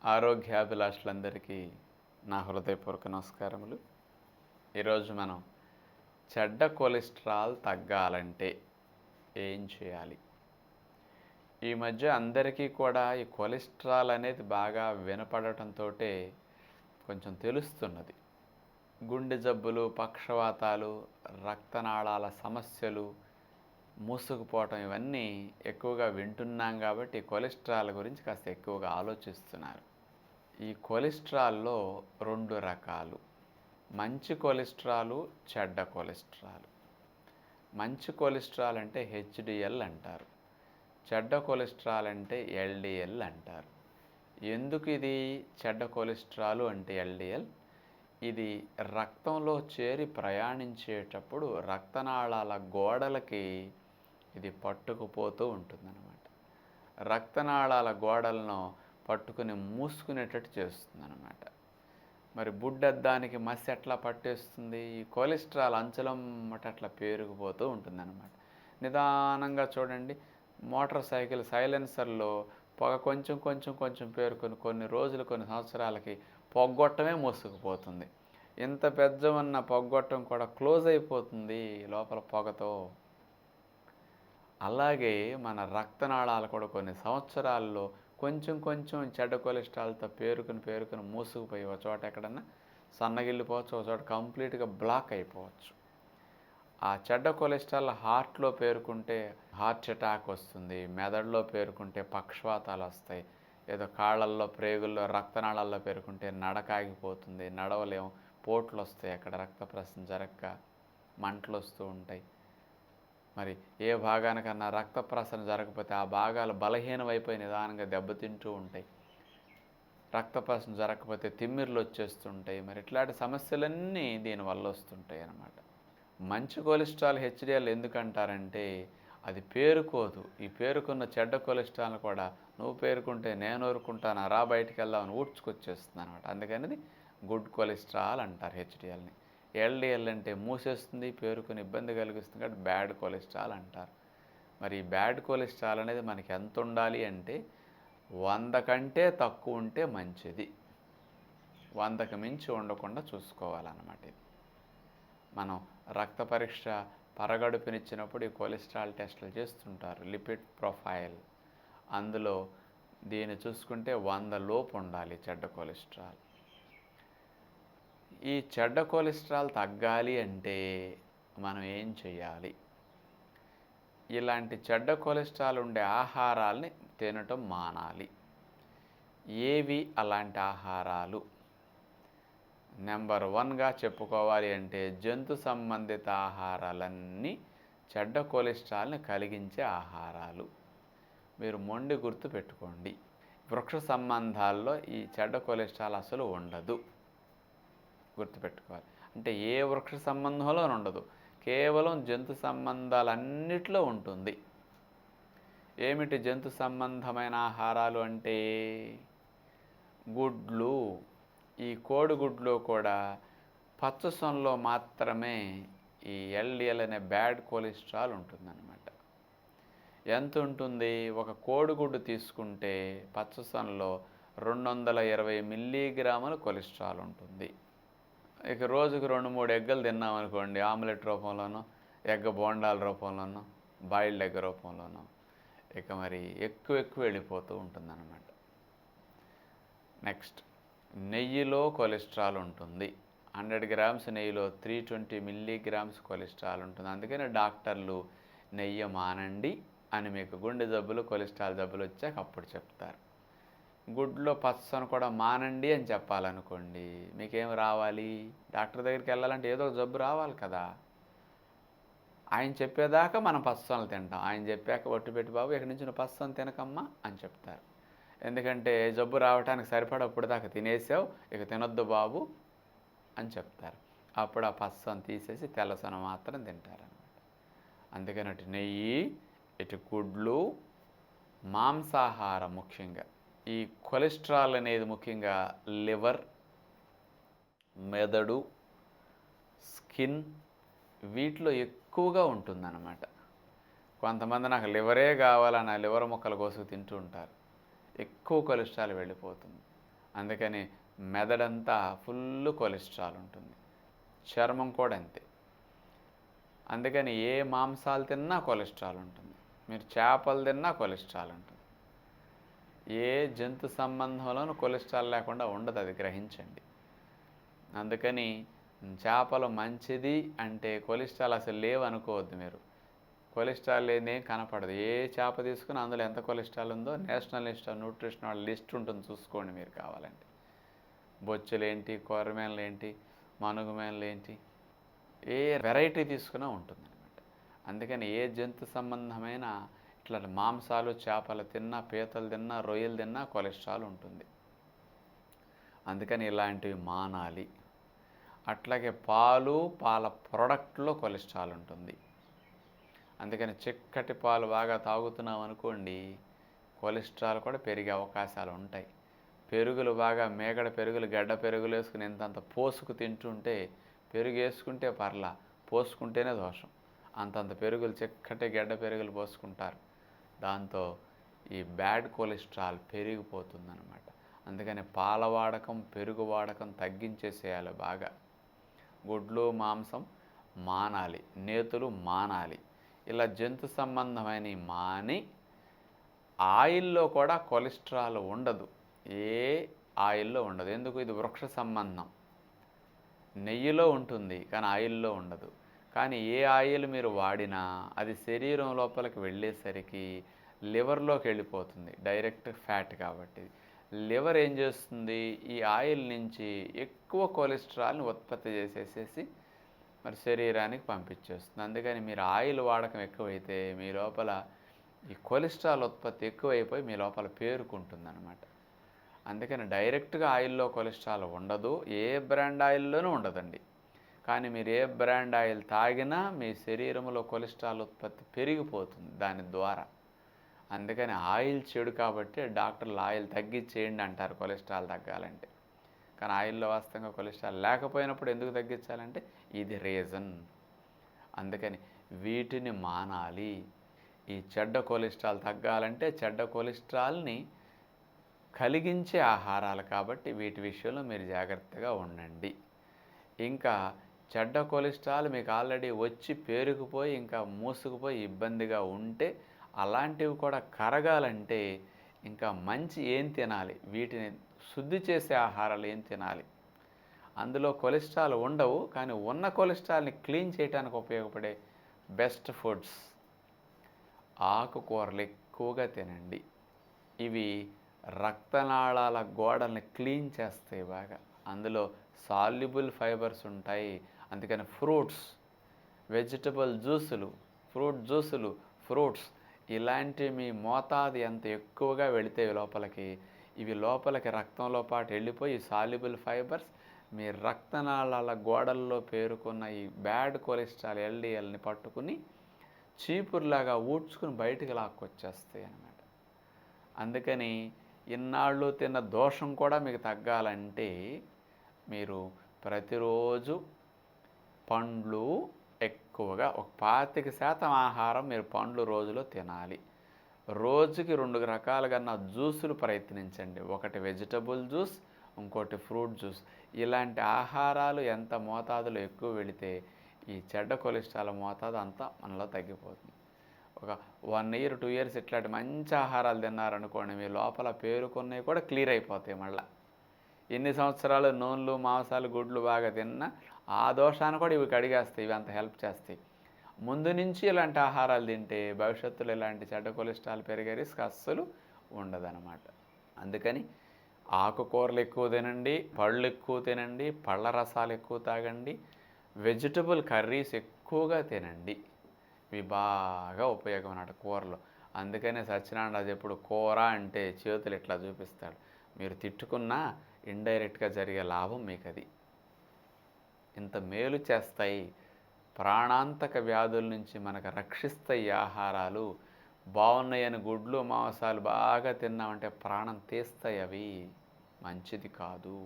ఆరోగ్యాభిలాషులందరికీ నా హృదయపూర్వక నమస్కారములు. ఈరోజు మనం చెడ్డ కొలెస్ట్రాల్ తగ్గాలంటే ఏం చేయాలి? ఈ మధ్య అందరికీ కూడా ఈ కొలెస్ట్రాల్ అనేది బాగా వినపడటంతో కొంచెం తెలుస్తున్నది. గుండె జబ్బులు, పక్షవాతాలు, రక్తనాళాల సమస్యలు, మూసుకుపోవటం ఇవన్నీ ఎక్కువగా వింటున్నాం కాబట్టి కొలెస్ట్రాల్ గురించి కాస్త ఎక్కువగా ఆలోచిస్తున్నారు. ఈ కొలెస్ట్రాల్లో 2 రకాలు: మంచి కొలెస్ట్రాలు, చెడ్డ కొలెస్ట్రాల్. మంచి కొలెస్ట్రాల్ అంటే హెచ్డిఎల్ అంటారు, చెడ్డ కొలెస్ట్రాల్ అంటే ఎల్డిఎల్ అంటారు. ఎందుకు ఇది చెడ్డ కొలెస్ట్రాల్ అంటే ఎల్డిఎల్? ఇది రక్తంలో చేరి ప్రయాణించేటప్పుడు రక్తనాళాల గోడలకి ఇది పట్టుకుపోతూ ఉంటుందన్నమాట. రక్తనాళాల గోడలను పట్టుకుని మూసుకునేటట్టు చేస్తుందన్నమాట. మరి బుడ్డద్దానికి మసి ఎట్లా పట్టేస్తుంది? ఈ కొలెస్ట్రాల్ అంచులమ్మట అట్లా పేరుకుపోతూ ఉంటుందన్నమాట. నిదానంగా చూడండి, మోటార్ సైకిల్ సైలెన్సర్లో పొగ కొంచెం కొంచెం కొంచెం పేరుకొని కొన్ని రోజులు, కొన్ని సంవత్సరాలకి పొగ్గొట్టమే మూసుకుపోతుంది. ఇంత పెద్ద ఉన్న పొగ్గొట్టం కూడా క్లోజ్ అయిపోతుంది లోపల పొగతో. అలాగే మన రక్తనాళాలు కూడా కొన్ని సంవత్సరాల్లో కొంచెం కొంచెం చెడ్డ కొలెస్ట్రాల్తో పేరుకుని మూసుకుపోయి ఒక చోట ఎక్కడన్నా సన్నగిల్లిపోవచ్చు, ఒక చోట కంప్లీట్గా బ్లాక్ అయిపోవచ్చు. ఆ చెడ్డ కొలెస్ట్రాల్ హార్ట్లో పేరుకుంటే హార్ట్ అటాక్ వస్తుంది, మెదడులో పేరుకుంటే పక్షవాతాలు వస్తాయి, ఏదో కాళ్ళల్లో, ప్రేగుల్లో, రక్తనాళాల్లో పేరుకుంటే నడక ఆగిపోతుంది, నడవలేము, పోట్లు వస్తాయి, అక్కడ రక్త ప్రసరణ జరగక మంటలు వస్తూ ఉంటాయి. మరి ఏ భాగానికన్నా రక్త ప్రసరణ జరగకపోతే ఆ భాగాలు బలహీనమైపోయి నిదానంగా దెబ్బతింటూ ఉంటాయి. రక్త ప్రసరణ జరగకపోతే తిమ్మిర్లు వచ్చేస్తుంటాయి. మరి ఇట్లాంటి సమస్యలన్నీ దీనివల్ల వస్తుంటాయి అన్నమాట. మంచి కొలెస్ట్రాల్ హెచ్డిఎల్ ఎందుకంటారంటే అది పేరుకోదు. ఈ పేరుకున్న చెడ్డ కొలెస్ట్రాల్ కూడా నువ్వు పేరుకుంటే నేను ఊరుకుంటాను, రా బయటికి వెళ్దామని ఊడ్చుకొచ్చేస్తుంది అనమాట. అందుకని గుడ్ కొలెస్ట్రాల్ అంటారు హెచ్డిఎల్ని. ఎల్డిఎల్ అంటే మూసేస్తుంది, పేరుకుని ఇబ్బంది కలిగిస్తుంది కాబట్టి బ్యాడ్ కొలెస్ట్రాల్ అంటారు. మరి ఈ బ్యాడ్ కొలెస్ట్రాల్ అనేది మనకి ఎంత ఉండాలి అంటే 100 కంటే తక్కువ ఉంటే మంచిది. 100కి మించి ఉండకుండా చూసుకోవాలన్నమాట. ఇది మనం రక్త పరీక్ష పరగడుపునిచ్చినప్పుడు ఈ కొలెస్ట్రాల్ టెస్టులు చేస్తుంటారు, లిపిడ్ ప్రొఫైల్. అందులో దీన్ని చూసుకుంటే 100 లోపు ఉండాలి చెడ్డ కొలెస్ట్రాల్. ఈ చెడ్డ కొలెస్ట్రాల్ తగ్గాలి అంటే మనం ఏం చేయాలి? ఇలాంటి చెడ్డ కొలెస్ట్రాల్ ఉండే ఆహారాల్ని తినటం మానాలి. ఏవి అలాంటి ఆహారాలు? నెంబర్ 1గా చెప్పుకోవాలి అంటే జంతు సంబంధిత ఆహారాలన్నీ చెడ్డ కొలెస్ట్రాల్ని కలిగించే ఆహారాలు. మీరు మొండి గుర్తు పెట్టుకోండి, వృక్ష సంబంధాల్లో ఈ చెడ్డ కొలెస్ట్రాల్ అసలు ఉండదు. గుర్తుపెట్టుకోవాలి. అంటే ఏ వృక్ష సంబంధంలో ఉండదు, కేవలం జంతు సంబంధాలన్నిట్లో ఉంటుంది. ఏమిటి జంతు సంబంధమైన ఆహారాలు అంటే? గుడ్లు. ఈ కోడిగుడ్లో కూడా పచ్చసొనలో మాత్రమే ఈ ఎల్డిఎల్ అనే బ్యాడ్ కొలెస్ట్రాల్ ఉంటుందన్నమాట. ఎంత ఉంటుంది? ఒక కోడిగుడ్డు తీసుకుంటే పచ్చసొనలో 220 మిల్లీగ్రాముల కొలెస్ట్రాల్ ఉంటుంది. ఇక రోజుకు 2-3 ఎగ్గలు తిన్నామనుకోండి, ఆమ్లెట్ రూపంలోనో, ఎగ్గ బోండాల రూపంలోనో, బాయిల్డ్ ఎగ్ రూపంలోనో, ఇక మరి ఎక్కువ వెళ్ళిపోతూ ఉంటుందన్నమాట. నెక్స్ట్, నెయ్యిలో కొలెస్ట్రాల్ ఉంటుంది. 100 గ్రామ్స్ నెయ్యిలో 320 మిల్లీగ్రామ్స్ కొలెస్ట్రాల్ ఉంటుంది. అందుకని డాక్టర్లు నెయ్యి మానండి అని మీకు గుండె జబ్బులు, కొలెస్ట్రాల్ జబ్బులు వచ్చాక అప్పుడు చెప్తారు. గుడ్లో పచ్చసొన కూడా మానండి అని చెప్పాలనుకోండి, మీకేం రావాలి? డాక్టర్ దగ్గరికి వెళ్ళాలంటే ఏదో జబ్బు రావాలి కదా. ఆయన చెప్పేదాకా మనం పచ్చసొనలు తింటాం. ఆయన చెప్పాక ఒట్టు పెట్టి బాబు ఇక్కడి నుంచి నువ్వు పచ్చసొన తినకమ్మా అని చెప్తారు. ఎందుకంటే జబ్బు రావడానికి సరిపడప్పుడు దాకా తినేసావు, ఇక తినొద్దు బాబు అని చెప్తారు. అప్పుడు ఆ పచ్చసొన తీసేసి తెల్లసొన మాత్రం తింటారనమాట. అందుకని అటు నెయ్యి, ఇటు గుడ్లు, మాంసాహారం ముఖ్యంగా. ఈ కొలెస్ట్రాల్ అనేది ముఖ్యంగా లివర్, మెదడు, స్కిన్ వీటిలో ఎక్కువగా ఉంటుందన్నమాట. కొంతమంది నాకు లివరే కావాలని ఆ లివర్ ముక్కలు కోసుకు తింటూ ఉంటారు. ఎక్కువ కొలెస్ట్రాల్ వెళ్ళిపోతుంది. అందుకని మెదడంతా ఫుల్ కొలెస్ట్రాల్ ఉంటుంది. చర్మం కూడా అంతే. అందుకని ఏ మాంసాలు తిన్నా కొలెస్ట్రాల్ ఉంటుంది. మీరు చేపలు తిన్నా కొలెస్ట్రాల్ ఉంటుంది. ఏ జంతు సంబంధంలోనూ కొలెస్ట్రాల్ లేకుండా ఉండదు, అది గ్రహించండి. అందుకని చేపలు మంచిది అంటే కొలెస్ట్రాల్ అసలు లేవు అనుకోవద్దు మీరు. కొలెస్ట్రాల్ లేనిదేం కనపడదు. ఏ చేప తీసుకుని అందులో ఎంత కొలెస్ట్రాల్ ఉందో నేషనల్ ఇన్స్టిట్యూట్ ఆఫ్ న్యూట్రిషన్ వాళ్ళ లిస్ట్ ఉంటుంది, చూసుకోండి మీరు కావాలంటే. బొచ్చులేంటి, కొర్రమేనలేంటి, మనుగుమేనలేంటి, ఏ వెరైటీ తీసుకున్నా ఉంటుందన్నమాట. అందుకని ఏ జంతు సంబంధమైన ఇట్లా మాంసాలు చేపలు తిన్నా, పీతలు తిన్నా, రొయ్యలు తిన్నా కొలెస్ట్రాల్ ఉంటుంది. అందుకని ఇలాంటివి మానాలి. అట్లాగే పాలు, పాల ప్రొడక్ట్లో కొలెస్ట్రాల్ ఉంటుంది. అందుకని చిక్కటి పాలు బాగా తాగుతున్నాం అనుకోండి, కొలెస్ట్రాల్ కూడా పెరిగే అవకాశాలు ఉంటాయి. పెరుగులు బాగా మేగడ పెరుగులు, గడ్డ పెరుగులు వేసుకుని ఇంతంత పోసుకు తింటుంటే, పెరుగు వేసుకుంటే పర్లా, పోసుకుంటేనే దోషం. అంతంత పెరుగులు, చిక్కటి గడ్డ పెరుగులు పోసుకుంటారు. దాంతో ఈ బ్యాడ్ కొలెస్ట్రాల్ పెరిగిపోతుందన్నమాట. అందుకని పాల వాడకం, పెరుగు వాడకం తగ్గించేసేయాలి బాగా. గుడ్లు, మాంసం మానాలి, నేతులు మానాలి. ఇలా జంతు సంబంధమైన మాని ఆయిల్లో కూడా కొలెస్ట్రాల్ ఉండదు. ఏ ఆయిల్లో ఉండదు. ఎందుకు? ఇది వృక్ష సంబంధం. నెయ్యిలో ఉంటుంది కానీ ఆయిల్లో ఉండదు. కానీ ఏ ఆయిల్ మీరు వాడినా అది శరీరం లోపలికి వెళ్ళేసరికి లివర్లోకి వెళ్ళిపోతుంది. డైరెక్ట్ ఫ్యాట్ కాబట్టి లివర్ ఏం చేస్తుంది? ఈ ఆయిల్ నుంచి ఎక్కువ కొలెస్ట్రాల్ని ఉత్పత్తి చేసేసేసి మరి శరీరానికి పంపించేస్తుంది. అందుకని మీరు ఆయిల్ వాడకం ఎక్కువైతే మీ లోపల ఈ కొలెస్ట్రాల్ ఉత్పత్తి ఎక్కువైపోయి మీ లోపల పేరుకుంటుందన్నమాట. అందుకని డైరెక్ట్గా ఆయిల్లో కొలెస్ట్రాల్ ఉండదు, ఏ బ్రాండ్ ఆయిల్లోనూ ఉండదండి. కానీ మీరు ఏ బ్రాండ్ ఆయిల్ తాగినా మీ శరీరంలో కొలెస్ట్రాల్ ఉత్పత్తి పెరిగిపోతుంది దాని ద్వారా. అందుకని ఆయిల్ చెడు కాబట్టి డాక్టర్లు ఆయిల్ తగ్గించేయండి అంటారు కొలెస్ట్రాల్ తగ్గాలంటే. కానీ ఆయిల్లో వాస్తవంగా కొలెస్ట్రాల్ లేకపోయినప్పుడు ఎందుకు తగ్గించాలంటే ఇది రీజన్. అందుకని వీటిని మానాలి. ఈ చెడ్డ కొలెస్ట్రాల్ తగ్గాలంటే చెడ్డ కొలెస్ట్రాల్ని కలిగించే ఆహారాలు కాబట్టి వీటి విషయంలో మీరు జాగ్రత్తగా ఉండండి. ఇంకా చెడ్డ కొలెస్ట్రాల్ మీకు ఆల్రెడీ వచ్చి పేరుకుపోయి ఇంకా మూసుకుపోయి ఇబ్బందిగా ఉంటే అలాంటివి కూడా కరగాలంటే ఇంకా మంచి ఏం తినాలి, వీటిని శుద్ధి చేసే ఆహారాలు ఏం తినాలి. అందులో కొలెస్ట్రాల్ ఉండవు కానీ ఉన్న కొలెస్ట్రాల్ని క్లీన్ చేయడానికి ఉపయోగపడే బెస్ట్ ఫుడ్స్ ఆకుకూరలు ఎక్కువగా తినండి. ఇవి రక్తనాళాల గోడల్ని క్లీన్ చేస్తాయి బాగా. అందులో సాల్యుబుల్ ఫైబర్స్ ఉంటాయి. అందుకని ఫ్రూట్స్, వెజిటబుల్ జ్యూసులు, ఫ్రూట్స్ ఇలాంటి మీ మోతాదు ఎంత ఎక్కువగా వెళితే లోపలికి ఇవి లోపలికి రక్తంలో పాటు వెళ్ళిపోయి సాల్యుబుల్ ఫైబర్స్ మీ రక్తనాళాల గోడల్లో పేరుకున్న ఈ బ్యాడ్ కొలెస్ట్రాల్ ఎల్డిఎల్ని పట్టుకుని చీపురులాగా ఊడ్చుకుని బయటికి లాక్కొచ్చేస్తాయి అన్నమాట. అందుకని ఇన్నాళ్ళు తిన్న దోషం కూడా మీకు తగ్గాలంటే మీరు ప్రతిరోజు పండ్లు ఎక్కువగా ఒక 25% ఆహారం మీరు పండ్లు రోజులో తినాలి. రోజుకి 2 రకాలుగా జ్యూసులు ప్రయత్నించండి. ఒకటి వెజిటబుల్ జ్యూస్, ఇంకోటి ఫ్రూట్ జ్యూస్. ఇలాంటి ఆహారాలు ఎంత మోతాదులో ఎక్కువ వెళితే ఈ చెడ్డ కొలెస్ట్రాల్ మోతాదు అంతా మనలో తగ్గిపోతుంది. ఒక 1 year 2 years ఇట్లాంటి మంచి ఆహారాలు తిన్నారనుకోండి, మీ లోపల పేరుకున్నవి కూడా క్లియర్ అయిపోతాయి. మళ్ళీ ఎన్ని సంవత్సరాలు నూనెలు, మాంసాలు, గుడ్లు బాగా తిన్నా ఆ దోషాన్ని కూడా ఇవి కడిగేస్తాయి. ఇవి అంత హెల్ప్ చేస్తాయి. ముందు నుంచి ఇలాంటి ఆహారాలు తింటే భవిష్యత్తులో ఇలాంటి చెడ్డ కొలెస్ట్రాల్ పెరిగే రిస్క్ అస్సలు ఉండదన్నమాట. అందుకని ఆకుకూరలు ఎక్కువ తినండి, పళ్ళు ఎక్కువ తినండి, పళ్ళ రసాలు ఎక్కువ తాగండి, వెజిటబుల్ కర్రీస్ ఎక్కువగా తినండి. ఇవి బాగా ఉపయోగం అన్నమాట కూరలో. అందుకనే సత్యనారాయణ రాజు ఎప్పుడు కూర అంటే చేతులు ఇట్లా చూపిస్తాడు. మీరు తిట్టుకున్నా ఇండైరెక్ట్గా జరిగే లాభం మీకు అది. ఇంత మేలు చేస్తాయి, ప్రాణాంతక వ్యాధుల నుంచి మనకు రక్షిస్తాయి ఆహారాలు. బాగున్నాయని గుడ్లు, మాంసాలు బాగా తిన్నామంటే ప్రాణం తీస్తాయి, అవి మంచిది కాదు.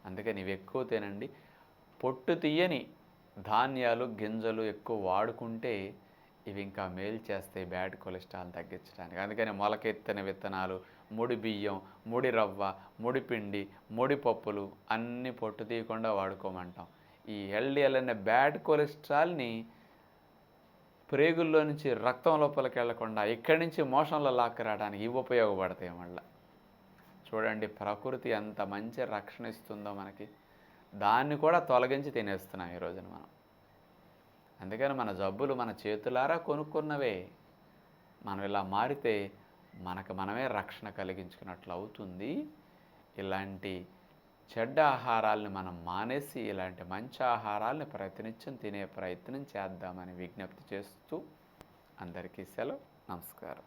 అందుకని ఇవి ఎక్కువ తినండి. పొట్టు తీయని ధాన్యాలు, గింజలు ఎక్కువ వాడుకుంటే ఇవి ఇంకా మేలు చేస్తాయి బ్యాడ్ కొలెస్ట్రాల్ తగ్గించడానికి. అందుకని మొలకెత్తిన విత్తనాలు, ముడి బియ్యం, ముడి రవ్వ, ముడి పిండి, ముడి పప్పులు అన్నీ పొట్టు తీయకుండా వాడుకోమంటాం. ఈ ఎల్డిఎల్ అనే బ్యాడ్ కొలెస్ట్రాల్ని ప్రేగుల్లో నుంచి రక్తం లోపలికి వెళ్లకుండా ఇక్కడి నుంచి మోషన్లో లాక్కు రావడానికి ఇవి ఉపయోగపడతాయి. మళ్ళీ చూడండి ప్రకృతి ఎంత మంచి రక్షణ ఇస్తుందో మనకి. దాన్ని కూడా తొలగించి తినేస్తున్నాం ఈ రోజున మనం. అందుకని మన జబ్బులు మన చేతులారా కొనుక్కున్నవే. మనం ఇలా మారితే మనకు మనమే రక్షణ కలిగించుకున్నట్లు అవుతుంది. ఇలాంటి చెడ్డ ఆహారాలని మనం మానేసి ఇలాంటి మంచి ఆహారాలని ప్రతినిత్యం తినే ప్రయత్నం చేద్దామని విజ్ఞప్తి చేస్తూ అందరికీ సెలవు. నమస్కారం.